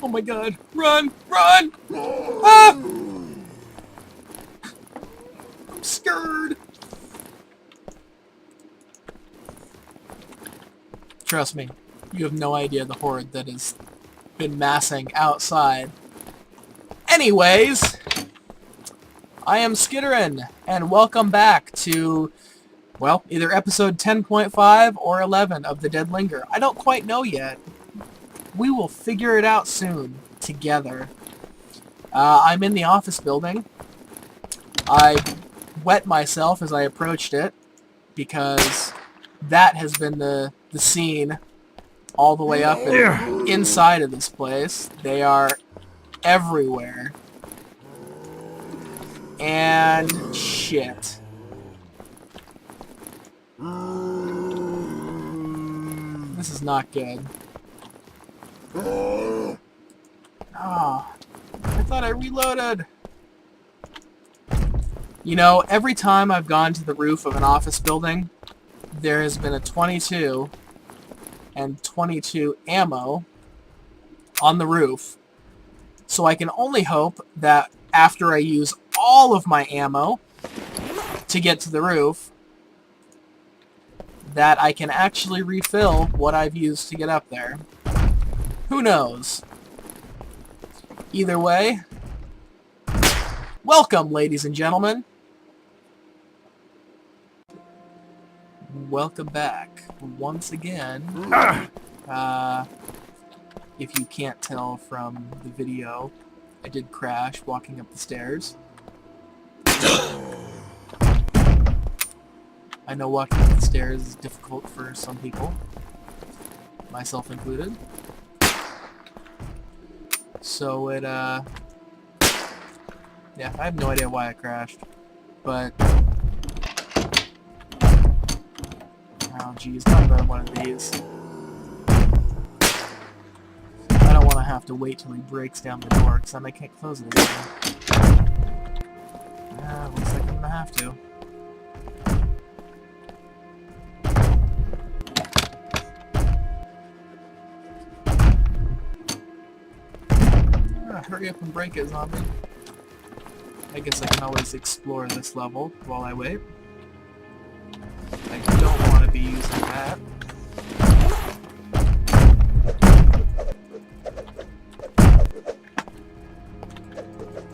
Oh my god. Run! Run! Ah! I'm scared. Trust me, you have no idea the horde that has been massing outside. Anyways, I am Skitterin, and welcome back to, well, either episode 10.5 or 11 of the Dead Linger. I don't quite know yet. We will figure it out soon, together. I'm in the office building. I wet myself as I approached it, because that has been the scene all the way up and inside of this place. They are everywhere. And shit. This is not good. Oh, I thought I reloaded. You know, every time I've gone to the roof of an office building, there has been a 22 and 22 ammo on the roof. So I can only hope that after I use all of my ammo to get to the roof, that I can actually refill what I've used to get up there. Who knows? Either way, welcome, ladies and gentlemen. Welcome back once again. If you can't tell from the video, I did crash walking up the stairs. I know walking up the stairs is difficult for some people, myself included. So it, yeah, I have no idea why I crashed, but, oh geez, not another one of these. I don't want to have to wait till he breaks down the door, because then I can't close it again. Looks like I'm gonna have to. Hurry up and break it, zombie. I guess I can always explore this level while I wait. I don't want to be using that.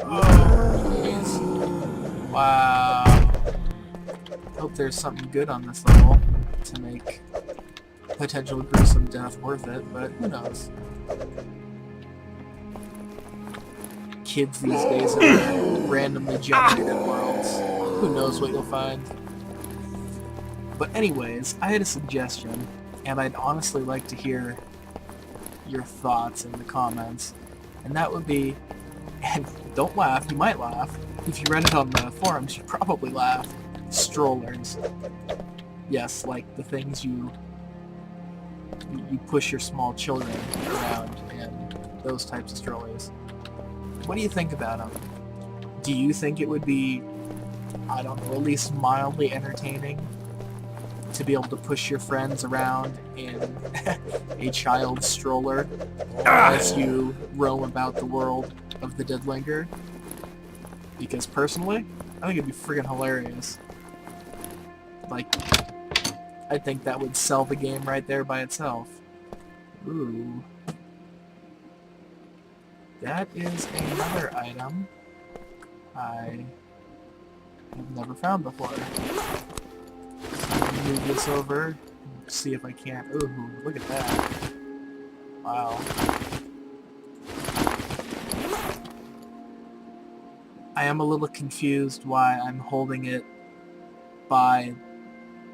Oh, jeez. Wow. Hope there's something good on this level to make potential gruesome death worth it, but who knows. Kids these days are randomly jumping in worlds. Who knows what you'll find. But anyways, I had a suggestion, and I'd honestly like to hear your thoughts in the comments. And that would be, and don't laugh, you might laugh. If you read it on the forums, you'd probably laugh. Strollers. Yes, like the things you push your small children around, and those types of strollers. What do you think about them? Do you think it would be, I don't know, at least mildly entertaining to be able to push your friends around in a child's stroller as you roam about the world of the Dead Linger? Because personally, I think it'd be friggin' hilarious. Like, I think that would sell the game right there by itself. Ooh. That is another item I have never found before. Move this over, see if I can't. Ooh, look at that. Wow. I am a little confused why I'm holding it by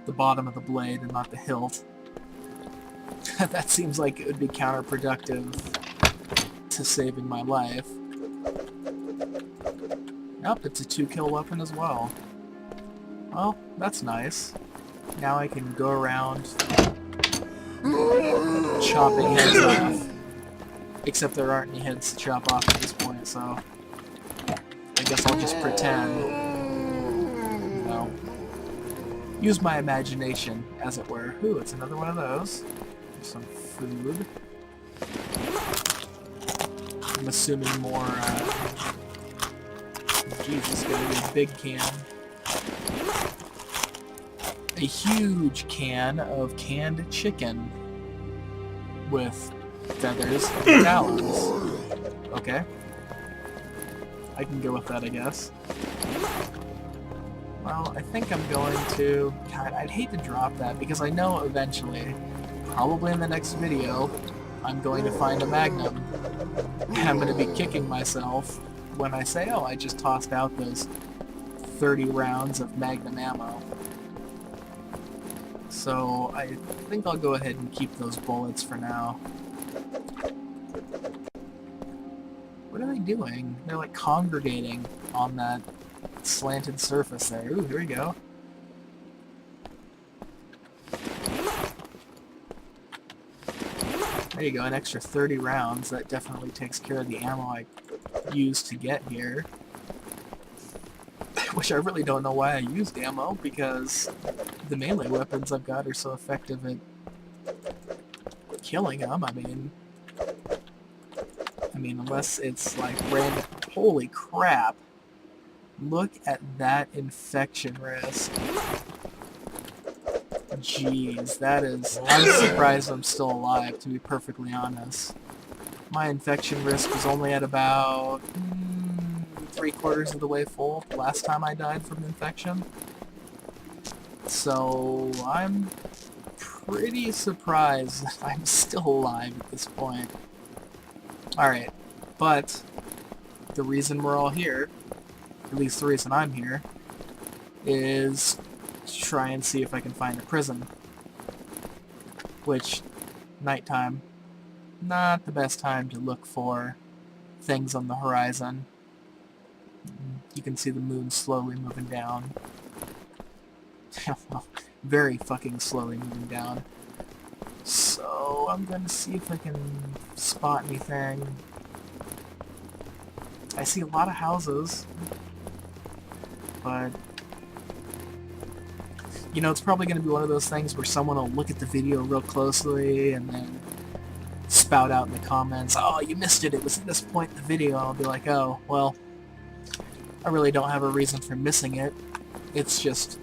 the bottom of the blade and not the hilt. That seems like it would be counterproductive to saving my life. Nope, it's a 2-kill weapon as well. Well, that's nice. Now I can go around chopping heads off. Except there aren't any heads to chop off at this point, so I guess I'll just pretend. You know, use my imagination, as it were. Ooh, it's another one of those. Some food. assuming more, Jesus, gonna be a big can. A huge can of canned chicken with feathers and talons. Okay. I can go with that, I guess. Well, I think I'm going to... God, I'd hate to drop that because I know eventually, probably in the next video, I'm going to find a Magnum. And I'm going to be kicking myself when I say, oh, I just tossed out those 30 rounds of Magnum ammo. So I think I'll go ahead and keep those bullets for now. What are they doing? They're like congregating on that slanted surface there. Ooh, here we go. There you go, an extra 30 rounds. That definitely takes care of the ammo I used to get here. Which I really don't know why I used ammo, because the melee weapons I've got are so effective at killing them. I mean, unless it's like random... Holy crap! Look at that infection risk. Jeez, that is... I'm surprised I'm still alive, to be perfectly honest. My infection risk was only at about 3/4 of the way full last time I died from infection. So I'm pretty surprised that I'm still alive at this point. Alright, but the reason we're all here, at least the reason I'm here, is to try and see if I can find a prison. Which, nighttime, not the best time to look for things on the horizon. You can see the moon slowly moving down. Very fucking slowly moving down. So I'm going to see if I can spot anything. I see a lot of houses, but you know, it's probably going to be one of those things where someone will look at the video real closely and then spout out in the comments, oh, you missed it, it was at this point in the video. I'll be like, oh, well, I really don't have a reason for missing it. It's just,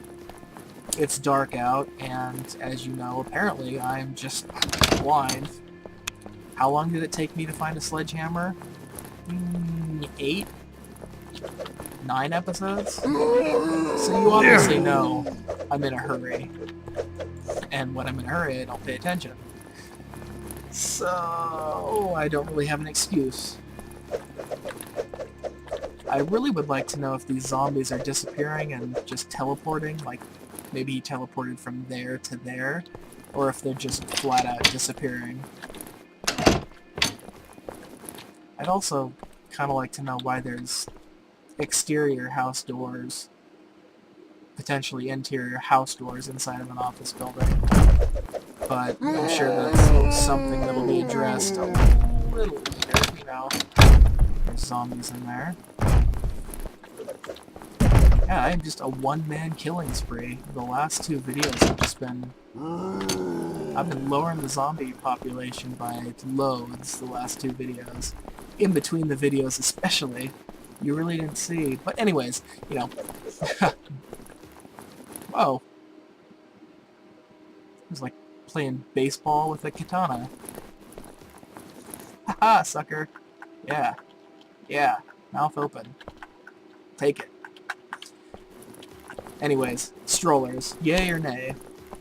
it's dark out, and as you know, apparently I'm just blind. How long did it take me to find a sledgehammer? 8? 9 episodes? So you obviously know I'm in a hurry. And when I'm in a hurry, I don't pay attention. So I don't really have an excuse. I really would like to know if these zombies are disappearing and just teleporting, like maybe he teleported from there to there, or if they're just flat out disappearing. I'd also kind of like to know why there's exterior house doors, potentially interior house doors inside of an office building. But I'm sure that's something that'll be addressed a little later, you know. There's zombies in there. Yeah, I'm just a one-man killing spree. The last 2 videos have just been... I've been lowering the zombie population by loads the last 2 videos. In between the videos especially. You really didn't see. But anyways, you know. Whoa. It was like playing baseball with a katana. Haha, sucker. Yeah. Yeah. Mouth open. Take it. Anyways, strollers. Yay or nay?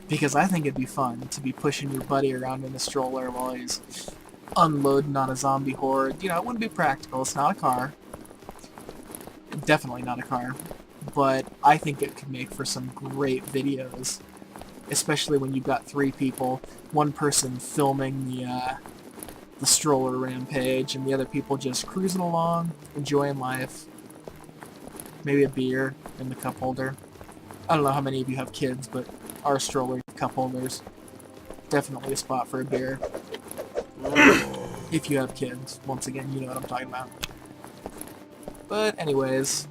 Because I think it'd be fun to be pushing your buddy around in a stroller while he's unloading on a zombie horde. You know, it wouldn't be practical. It's not a car. Definitely not a car. But I think it could make for some great videos. Especially when you've got 3 people. One person filming the stroller rampage, and the other people just cruising along, enjoying life. Maybe a beer in the cup holder. I don't know how many of you have kids, but our stroller cup holders. Definitely a spot for a beer. If you have kids. Once again, you know what I'm talking about. But anyways,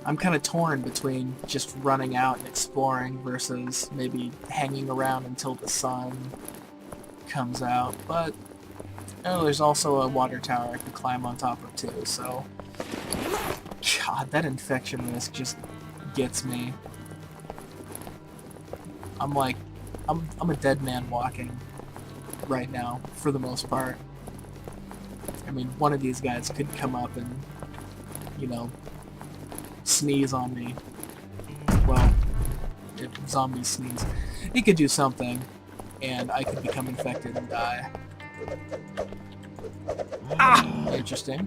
I'm kind of torn between just running out and exploring versus maybe hanging around until the sun comes out. But Oh, there's also a water tower I could climb on top of too, so... God, that infection risk just gets me. I'm like... I'm a dead man walking right now, for the most part. I mean, one of these guys could come up and, you know, sneeze on me. Well, if zombies sneeze. He could do something, and I could become infected and die. Ah! Interesting.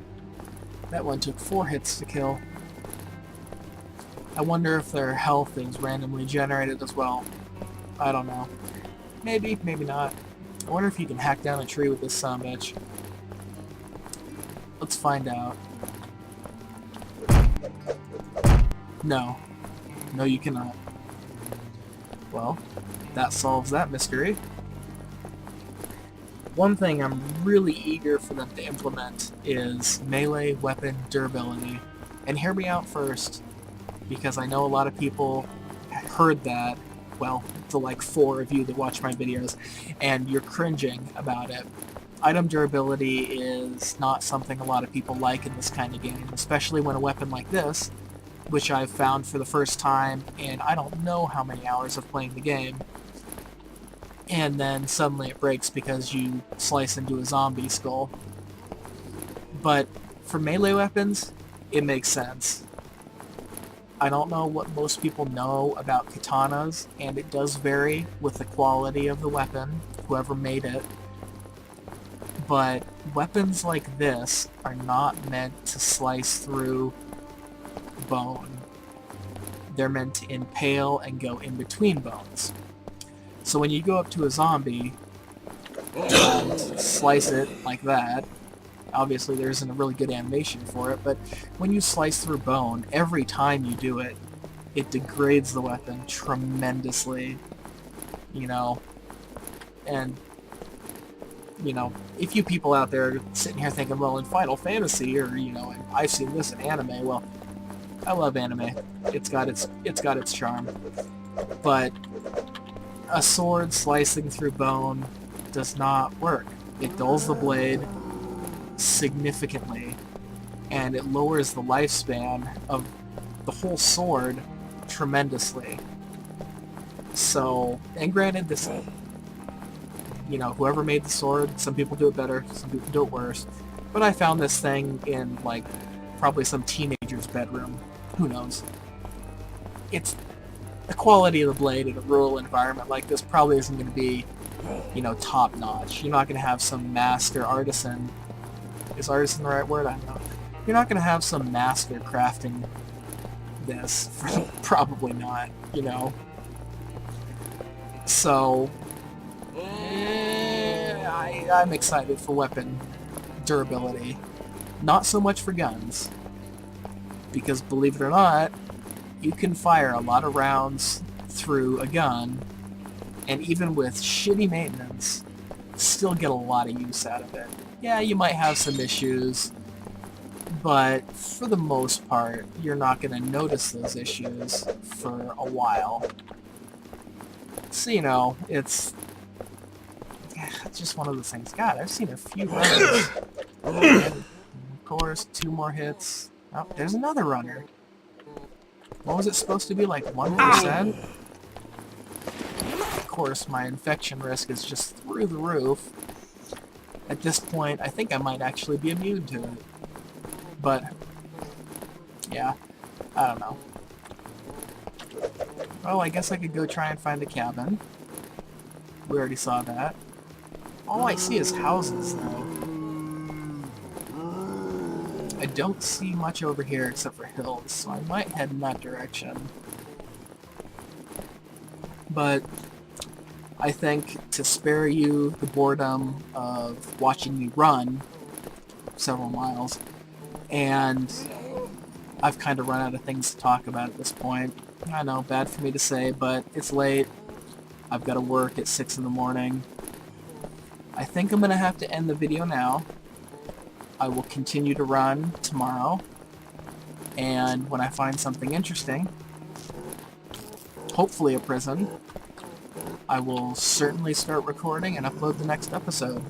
That one took 4 hits to kill. I wonder if their health is randomly generated as well. I don't know. Maybe, maybe not. I wonder if you can hack down a tree with this sumbitch. Let's find out. No. No, you cannot. Well, that solves that mystery. One thing I'm really eager for them to implement is melee weapon durability. And hear me out first, because I know a lot of people heard that, well, the like 4 of you that watch my videos, and you're cringing about it. Item durability is not something a lot of people like in this kind of game, especially when a weapon like this, which I've found for the first time in I don't know how many hours of playing the game, and then suddenly it breaks because you slice into a zombie skull. But for melee weapons, it makes sense. I don't know what most people know about katanas, and it does vary with the quality of the weapon, whoever made it. But weapons like this are not meant to slice through bone. They're meant to impale and go in between bones. So when you go up to a zombie and slice it like that, obviously there isn't a really good animation for it, but when you slice through bone, every time you do it, it degrades the weapon tremendously, you know, and, you know, if you people out there are sitting here thinking, well, in Final Fantasy, or, you know, I've seen this in anime, well, I love anime. It's got its charm. But a sword slicing through bone does not work. It dulls the blade significantly, and it lowers the lifespan of the whole sword tremendously. So, and granted, this, you know, whoever made the sword, some people do it better, some people do it worse, but I found this thing in, like, probably some teenager's bedroom. Who knows? It's the quality of the blade in a rural environment like this probably isn't going to be, you know, top notch. You're not going to have some master artisan. Is artisan the right word? I don't know. You're not going to have some master crafting this. Probably not, you know. So, I'm excited for weapon durability. Not so much for guns. Because believe it or not, you can fire a lot of rounds through a gun, and even with shitty maintenance, still get a lot of use out of it. Yeah, you might have some issues, but for the most part, you're not going to notice those issues for a while. So, you know, it's just one of those things. God, I've seen a few runners. And of course, 2 more hits. Oh, there's another runner. What was it supposed to be, like 1%? Of course, my infection risk is just through the roof. At this point, I think I might actually be immune to it. But, yeah, I don't know. Well, I guess I could go try and find a cabin. We already saw that. All I see is houses, though. I don't see much over here except for hills, so I might head in that direction. But I think to spare you the boredom of watching me run several miles, and I've kind of run out of things to talk about at this point. I know, bad for me to say, but it's late. I've got to work at 6 in the morning. I think I'm going to have to end the video now. I will continue to run tomorrow, and when I find something interesting, hopefully a prison, I will certainly start recording and upload the next episode.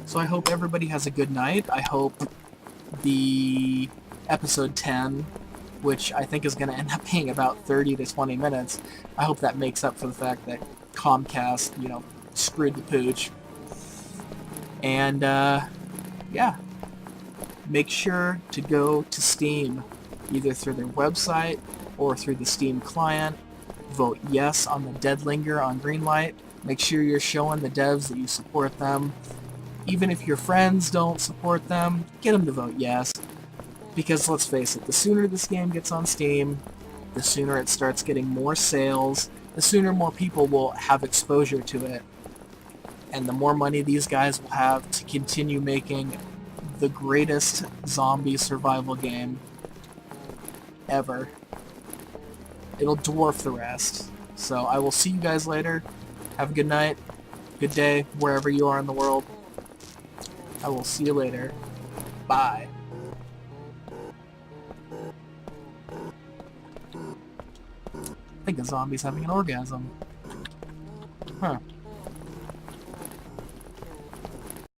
So I hope everybody has a good night. I hope the episode 10, which I think is going to end up being about 30 to 20 minutes, I hope that makes up for the fact that Comcast, screwed the pooch. And, yeah. Make sure to go to Steam, either through their website or through the Steam client. Vote yes on the Dead Linger on Greenlight. Make sure you're showing the devs that you support them. Even if your friends don't support them, get them to vote yes. Because let's face it, the sooner this game gets on Steam, the sooner it starts getting more sales, the sooner more people will have exposure to it, and the more money these guys will have to continue making the greatest zombie survival game ever. It'll dwarf the rest. So I will see you guys later. Have a good night, good day, wherever you are in the world. I will see you later. Bye. I think a zombie's having an orgasm. Huh.